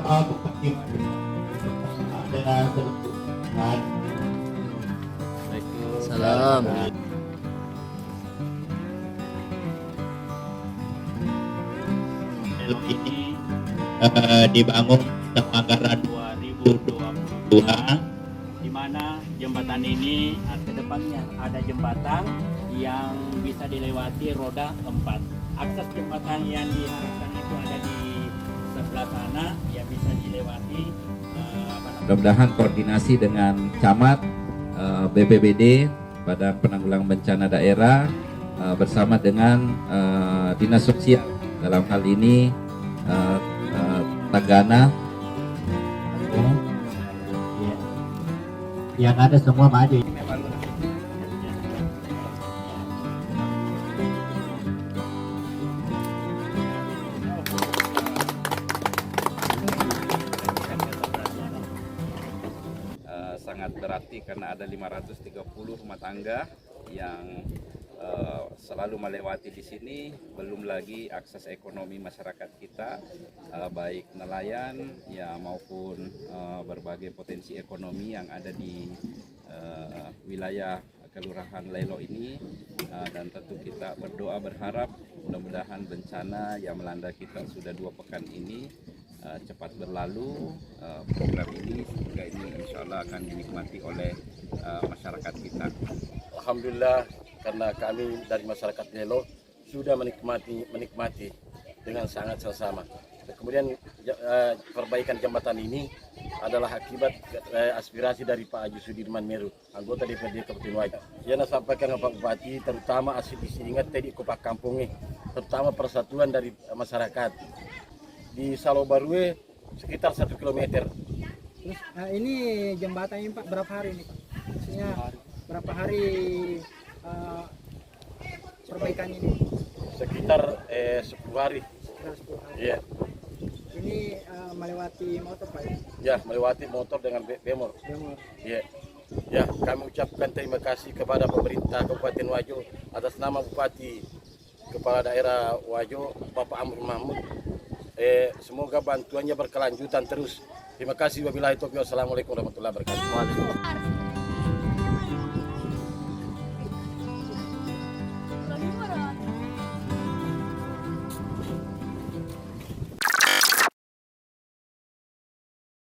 Bupati ada kebutuhan. Salam. Ini dibangun Anggaran 2022, di mana jembatan ini ke depannya ada jembatan yang bisa dilewati roda 4. Akses jembatan yang diharapkan itu ada di sebelah sana yang bisa dilewati. Mudah-mudahan koordinasi dengan camat, BPBD, Badan Penanggulangan Bencana Daerah, bersama dengan Dinas Sosial dalam hal ini Tagana. yang ada semua maju. Sangat berarti karena ada 530 rumah tangga yang selalu melewati di sini, belum lagi akses ekonomi masyarakat kita, baik nelayan ya maupun berbagai potensi ekonomi yang ada di wilayah Kelurahan Lelo ini, dan tentu kita berdoa berharap mudah-mudahan bencana yang melanda kita sudah 2 pekan ini cepat berlalu. Program ini sehingga ini insya Allah akan dinikmati oleh masyarakat kita. Alhamdulillah, karena kami dari masyarakat Lelo sudah menikmati dengan sangat seksama. Kemudian perbaikan jembatan ini adalah akibat aspirasi dari Pak Haji Sudirman Meru, anggota DPRD Kabupaten Wajo. Yang sampaikan Pak Bupati, terutama asli diingat tadi Kupak Kampungnya, terutama persatuan dari masyarakat di Salobarue sekitar 1 kilometer. Terus, ini jembatan ini Pak berapa hari ini Pak? Maksudnya berapa hari perbaikannya ini? Sekitar 10 hari. Sekitar 10 hari. Iya. Ini melewati motor Pak? Ya, melewati motor dengan bemor. Iya. Ya, kami ucapkan terima kasih kepada pemerintah Kabupaten Wajo atas nama Bupati Kepala Daerah Wajo Bapak Amr Mahmud. Semoga bantuannya berkelanjutan terus. Terima kasih. Wabillahi taufiq. Wassalamualaikum warahmatullahi wabarakatuh.